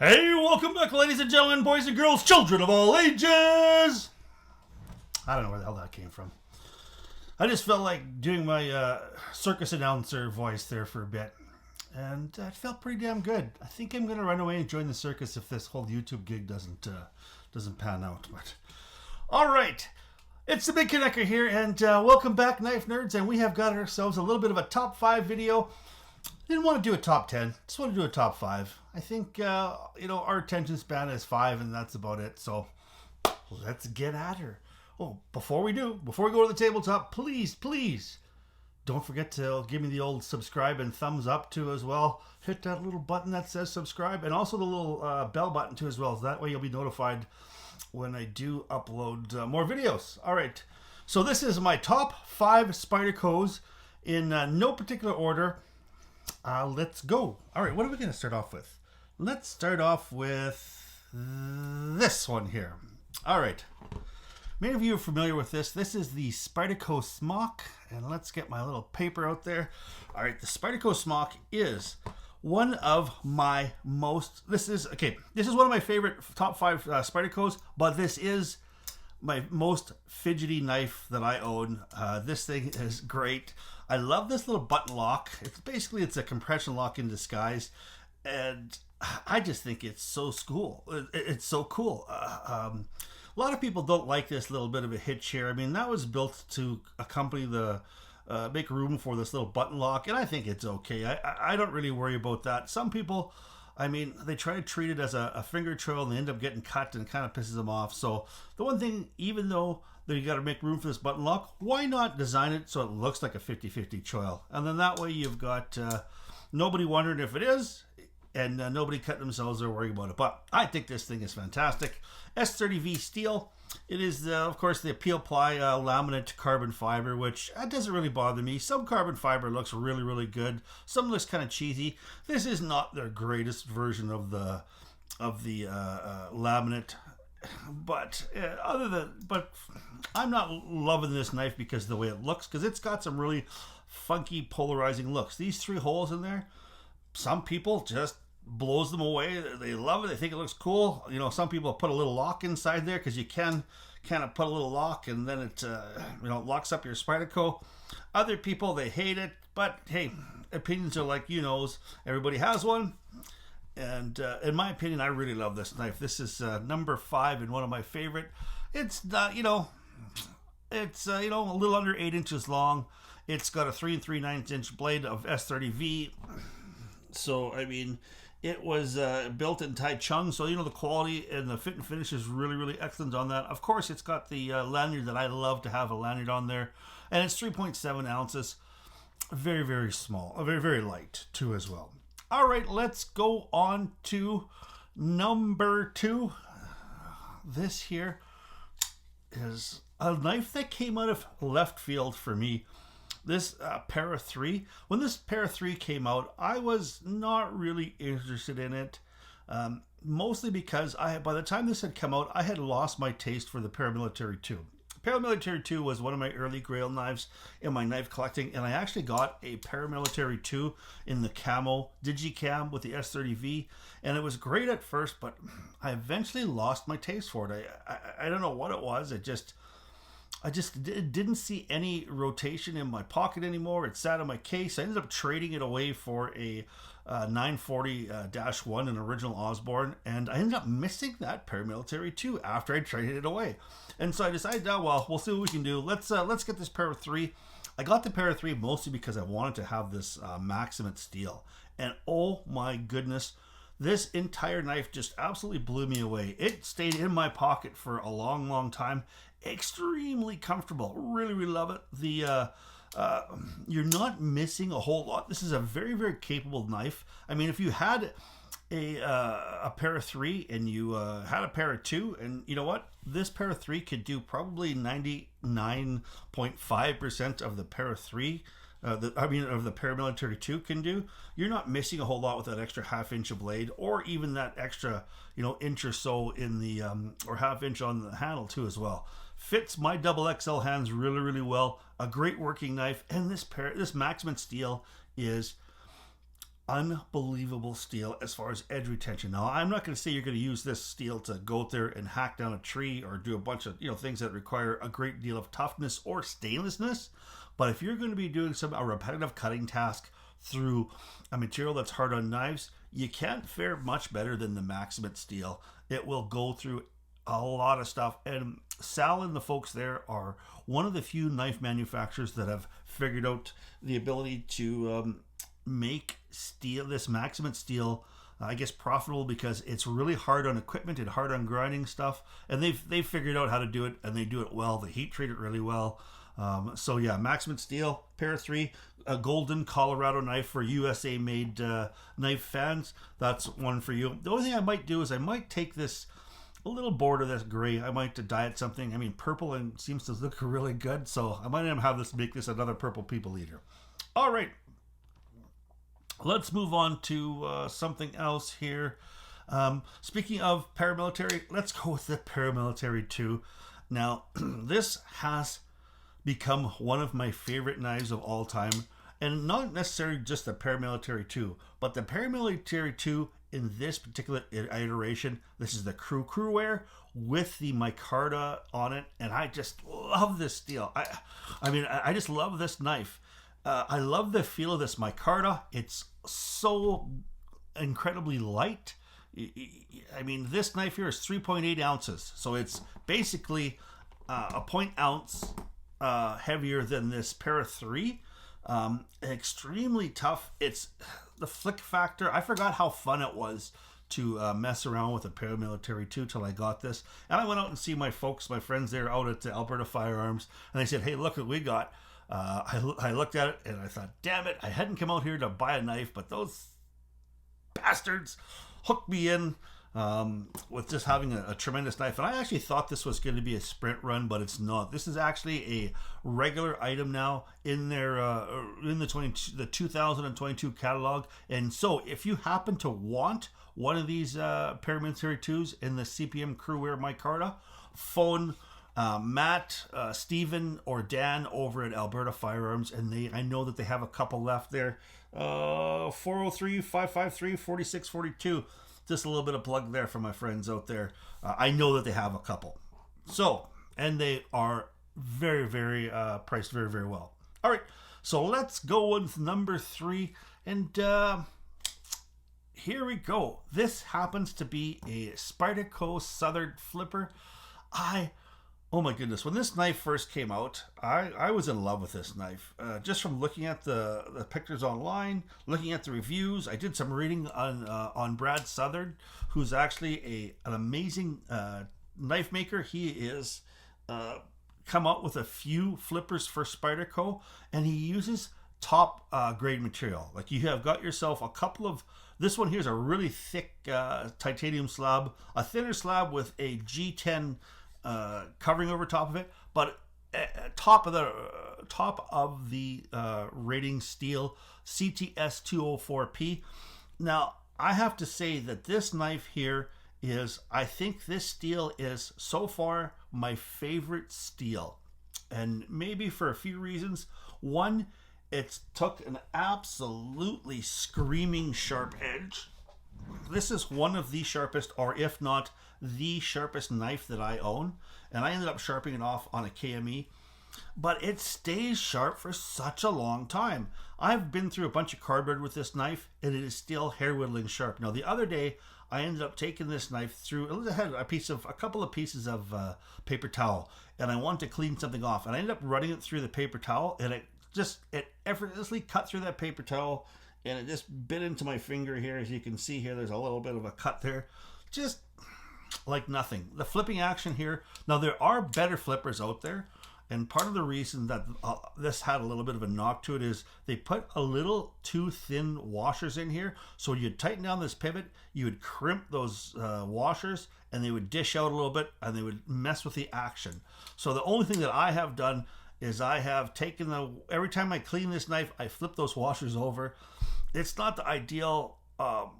Hey, welcome back, ladies and gentlemen, boys and girls, children of all ages! I don't know where the hell that came from. I just felt like doing my circus announcer voice there for a bit. And it felt pretty damn good. I think I'm going to run away and join the circus if this whole YouTube gig doesn't pan out. But all right, it's the Big Canucker here, and welcome back, Knife Nerds. And we have got ourselves a little bit of a top 5 video. Didn't want to do a top 10, just want to do a top 5. I think, our attention span is 5 and that's about it. So let's get at her. Oh, before we go to the tabletop, please, don't forget to give me the old subscribe and thumbs up too as well. Hit that little button that says subscribe, and also the little bell button too as well. So that way you'll be notified when I do upload more videos. All right, so this is my top 5 Spydercos in no particular order. Let's go. All right, what are we going to start off with? Let's start off with this one here. All right. Many of you are familiar with this. This is the Spydercos Smock. And let's get my little paper out there. All right, the Spydercos Smock is one of my most... This is one of my favorite top 5 Spydercos, but this is my most fidgety knife that I own. This thing is great. I love this little button lock. It's a compression lock in disguise, and I just think it's so cool. It's so cool. A lot of people don't like this little bit of a hitch here. I mean, that was built to accompany make room for this little button lock, and I think it's okay. I don't really worry about that. Some people, I mean, they try to treat it as a finger trail and they end up getting cut, and it kind of pisses them off. So the one thing, even though you got to make room for this button lock, why not design it so it looks like a 50-50 choil? And then that way you've got nobody wondering if it is, and nobody cut themselves or worrying about it. But I think this thing is fantastic. S30V steel. It is, of course, the Peel Ply laminate carbon fiber, which doesn't really bother me. Some carbon fiber looks really, really good. Some looks kind of cheesy. This is not their greatest version of the laminate. But I'm not loving this knife because of the way it looks, because it's got some really funky polarizing looks. These 3 holes in there, some people just blows them away. They love it. They think it looks cool. Some people put a little lock inside there because you can kind of put a little lock, and then it locks up your Spyderco. Other people, they hate it, but hey, opinions are like everybody has one. And in my opinion, I really love this knife. This is number 5 and one of my favorite. It's it's a little under 8 inches long. It's got a 3 3/9 inch blade of S30V. So I mean, it was built in Taichung, so the quality and the fit and finish is really, really excellent on that. Of course, it's got the lanyard that I love to have a lanyard on there, and it's 3.7 ounces. Very, very small, very, very light too as well. All right, let's go on to number 2. This here is a knife that came out of left field for me. This Para 3. When this Para 3 came out, I was not really interested in it. Mostly because by the time this had come out, I had lost my taste for the Paramilitary 2. Paramilitary 2 was one of my early grail knives in my knife collecting, and I actually got a Paramilitary 2 in the camo Digicam with the S30V, and it was great at first, but I eventually lost my taste for it. I don't know what it was. I just didn't see any rotation in my pocket anymore. It sat in my case. I ended up trading it away for a 940-1, an original Osborne, and I ended up missing that Paramilitary 2 after I traded it away. And so I decided, we'll see what we can do. Let's get this Para 3. I got the Para 3 mostly because I wanted to have this Maximate steel. And oh my goodness, this entire knife just absolutely blew me away. It stayed in my pocket for a long, long time. Extremely comfortable. Really, really love it. You're not missing a whole lot. This is a very, very capable knife. I mean, if you had a Para 3 and you had a Para 2, and you know what? This Para 3 could do probably 99.5% of the Para 3 of the Paramilitary 2 can do. You're not missing a whole lot with that extra half inch of blade, or even that extra inch or so in the or half inch on the handle too as well. Fits my double XL hands really, really well. A great working knife, and this Maximate steel is unbelievable steel as far as edge retention. Now, I'm not going to say you're going to use this steel to go out there and hack down a tree or do a bunch of things that require a great deal of toughness or stainlessness. But if you're going to be doing a repetitive cutting task through a material that's hard on knives, you can't fare much better than the Maximate steel. It will go through a lot of stuff, and Sal and the folks there are one of the few knife manufacturers that have figured out the ability to make steel, this Maximate steel, I guess, profitable, because it's really hard on equipment and hard on grinding stuff, and they've figured out how to do it, and they do it well. They heat treat it really well. So yeah, Maximate steel, pair of 3, a golden Colorado knife for USA made knife fans. That's one for you. The only thing I might do is I might take this, a little border that's gray, I might dye it something. I mean, purple and seems to look really good, so I might even have this, make this another purple people eater. All right, let's move on to something else here. Speaking of Paramilitary, let's go with the Paramilitary 2. Now, this has become one of my favorite knives of all time, and not necessarily just the Paramilitary 2, but the Paramilitary 2 in this particular iteration. This is the crew wear with the micarta on it, and I just love this steel. I mean, I just love this knife. I love the feel of this micarta. It's so incredibly light. I mean, this knife here is 3.8 ounces, so it's basically a 0.1 ounce heavier than this pair of 3. Extremely tough. It's the flick factor. I forgot how fun it was to mess around with a Paramilitary 2 till I got this. And I went out and see my folks, my friends there out at Alberta Firearms, and they said, hey, look what we got. I looked at it and I thought, damn it, I hadn't come out here to buy a knife, but those bastards hooked me in with just having a tremendous knife. And I actually thought this was going to be a sprint run, but it's not. This is actually a regular item now in their in the 2022 catalog. And so if you happen to want one of these Paramilitary 2s in the CPM Crewwear micarta, phone Matt, Steven, or Dan over at Alberta Firearms, and I know that they have a couple left there. 403-553-4642. Just a little bit of plug there for my friends out there. I know that they have a couple. So, and they are very, very priced very, very well. All right, so let's go with number 3. And here we go. This happens to be a Spydercos Southern Flipper. Oh my goodness, when this knife first came out, I was in love with this knife. Just from looking at the pictures online, looking at the reviews. I did some reading on Brad Southern, who's actually an amazing knife maker. He is come out with a few flippers for Spyderco, and he uses top grade material. Like, you have got yourself a couple of, this one here is a really thick titanium slab, a thinner slab with a G10 covering over top of it, but top of the rating steel CTS 204P. Now, I have to say that this knife here is, I think this steel is so far my favorite steel, and maybe for a few reasons. One, it took an absolutely screaming sharp edge. This is one of the sharpest, or if not the sharpest knife that I own, and I ended up sharpening it off on a KME, but it stays sharp for such a long time. I've been through a bunch of cardboard with this knife, and it is still hair whittling sharp. Now, the other day, I ended up taking this knife through, I had a couple of pieces of paper towel, and I wanted to clean something off, and I ended up running it through the paper towel, and it effortlessly cut through that paper towel, and it just bit into my finger here. As you can see here, there's a little bit of a cut there. Just like nothing. The flipping action here. Now, there are better flippers out there, and part of the reason that this had a little bit of a knock to it is they put a little too thin washers in here. So you'd tighten down this pivot, you would crimp those washers, and they would dish out a little bit, and they would mess with the action. So the only thing that I have done is I have taken every time I clean this knife, I flip those washers over. It's not the ideal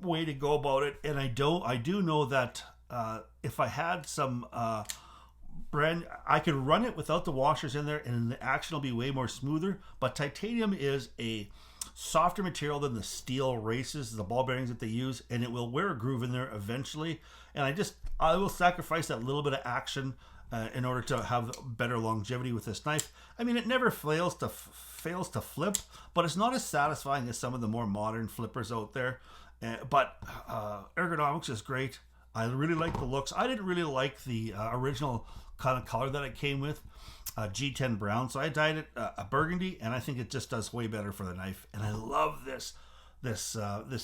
way to go about it, and I do know that if I had some I could run it without the washers in there, and the action will be way more smoother. But titanium is a softer material than the steel races, the ball bearings that they use, and it will wear a groove in there eventually. And I will sacrifice that little bit of action in order to have better longevity with this knife. I mean, it never fails to flip, but it's not as satisfying as some of the more modern flippers out there. But ergonomics is great. I really like the looks. I didn't really like the original kind of color that it came with, G10 brown. So I dyed it a burgundy, and I think it just does way better for the knife. And I love this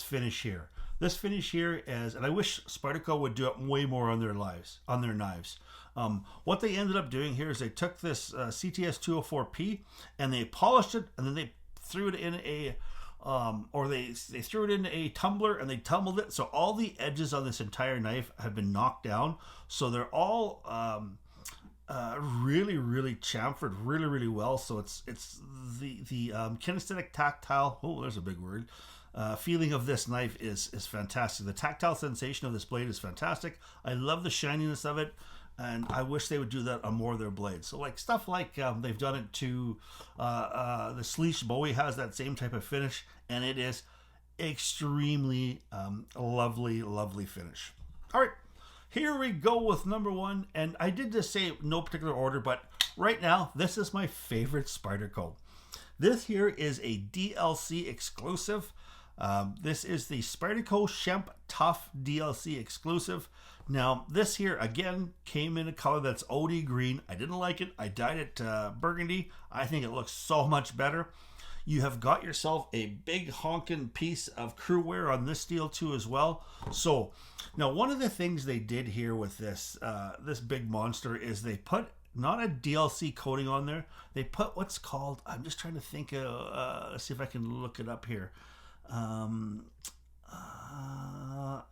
finish here. This finish here is, and I wish Spyderco would do it way more on their knives. What they ended up doing here is they took this CTS 204P and they polished it, and then they threw it in a they threw it into a tumbler and they tumbled it. So all the edges on this entire knife have been knocked down. So they're all really, really chamfered really, really well. So it's the kinesthetic tactile. Oh, there's a big word. Feeling of this knife is fantastic. The tactile sensation of this blade is fantastic. I love the shininess of it, and I wish they would do that on more of their blades. So like stuff like they've done it to the Sleesh Bowie has that same type of finish, and it is extremely lovely finish. All right, here we go with number one, and I did just say no particular order, but right now this is my favorite Spyderco. This here is a DLC exclusive. This is the Spyderco Shemp Tough DLC exclusive. Now, this here, again, came in a color that's OD green. I didn't like it. I dyed it burgundy. I think it looks so much better. You have got yourself a big honking piece of crew wear on this steel too as well. So, now one of the things they did here with this this big monster is they put not a DLC coating on there. They put what's called, I'm just trying to think, let's see if I can look it up here.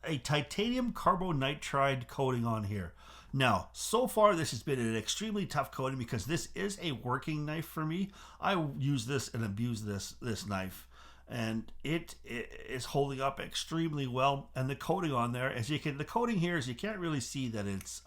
A titanium carbonitride coating on here. Now, so far this has been an extremely tough coating because this is a working knife for me. I use this and abuse this knife, and it is holding up extremely well. And the coating on there, the coating here is you can't really see that it's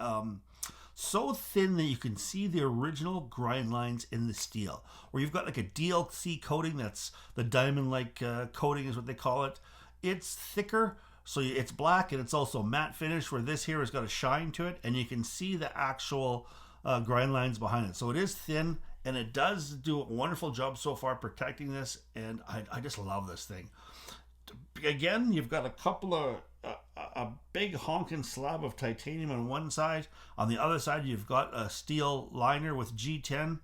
so thin that you can see the original grind lines in the steel. Where you've got like a DLC coating, that's the diamond-like coating is what they call it. It's thicker, so it's black, and it's also matte finish, where this here has got a shine to it, and you can see the actual grind lines behind it. So it is thin, and it does do a wonderful job so far protecting this, and I just love this thing. Again, you've got a couple of a big honking slab of titanium on one side. On the other side, you've got a steel liner with G10.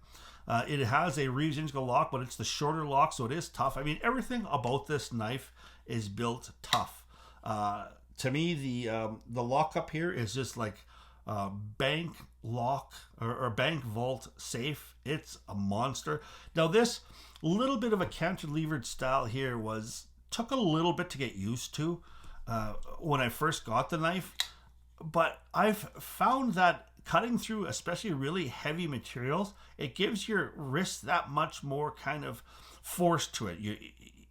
It has a Reeves Integral lock, but it's the shorter lock, so it is tough. I mean, everything about this knife is built tough. To me, the lockup here is just like bank lock or bank vault safe. It's a monster. Now, this little bit of a cantilevered style here took a little bit to get used to when I first got the knife, but I've found that cutting through especially really heavy materials, it gives your wrist that much more kind of force to it.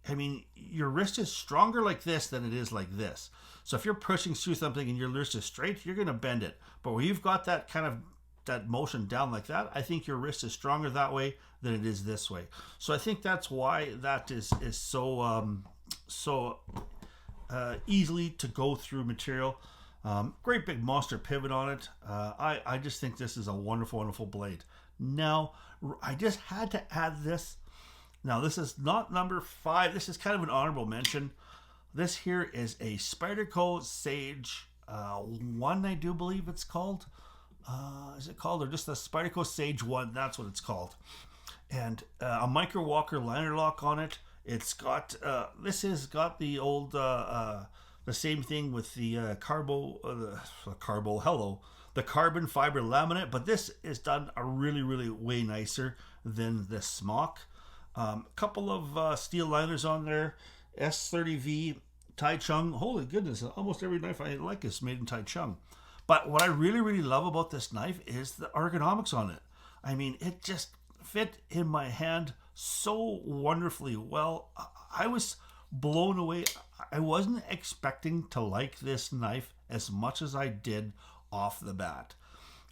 I mean, your wrist is stronger like this than it is like this. So if you're pushing through something and your wrist is straight, you're going to bend it. But where you've got that kind of that motion down like that, I think your wrist is stronger that way than it is this way. So I think that's why that is so easily to go through material. Great big monster pivot on it. I just think this is a wonderful blade. Now, I just had to add this. Now, this is not number 5. This is kind of an honorable mention. This here is a Spyderco Sage 1, I do believe it's called. Is it called? Or just the Spyderco Sage 1, that's what it's called. And a Micro Walker liner lock on it. It's got, this has got the old, the same thing with the the carbon fiber laminate, but this is done a really way nicer than the Smock. Couple of steel liners on there, S30V, Taichung. Holy goodness, almost every knife I like is made in Taichung. But what I really love about this knife is the ergonomics on it. I mean, it just fit in my hand so wonderfully well. I was blown away. I wasn't expecting to like this knife as much as I did off the bat.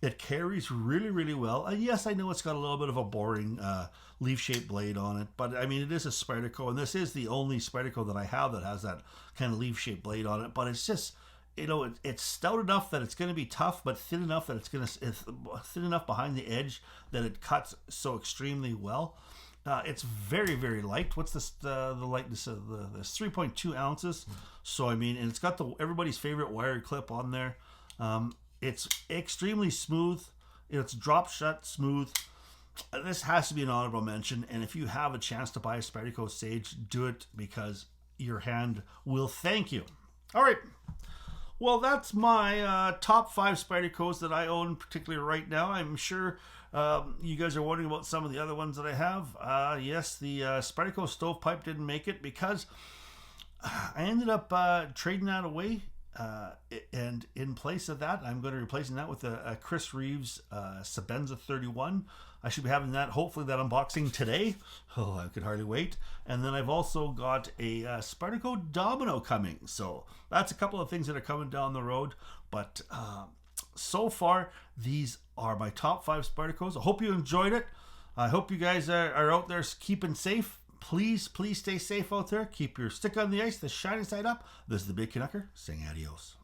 It carries really, really well. Yes, I know it's got a little bit of a boring leaf-shaped blade on it, but I mean, it is a Spyderco, and this is the only Spyderco that I have that has that kind of leaf-shaped blade on it. But it's just, it's stout enough that it's going to be tough, but thin enough that it's thin enough behind the edge that it cuts so extremely well. It's very, very light. What's this? The lightness of this 3.2 ounces. So I mean, and it's got everybody's favorite wired clip on there. It's extremely smooth. It's drop shut smooth. This has to be an honorable mention. And if you have a chance to buy a Spyderco Sage, do it, because your hand will thank you. All right. Well, that's my top 5 Spydercos that I own, particularly right now. I'm sure you guys are wondering about some of the other ones that I have. Yes, the Spyderco Stovepipe didn't make it because I ended up trading that away. And in place of that, I'm going to be replacing that with a Chris Reeves Sabenza 31. I should be having that, hopefully, that unboxing today. Oh, I could hardly wait. And then I've also got a Spyderco Domino coming. So that's a couple of things that are coming down the road. But so far, these are my top 5 Spydercos. I hope you enjoyed it. I hope you guys are out there keeping safe. Please stay safe out there. Keep your stick on the ice, the shiny side up. This is the Big Canucker saying adios.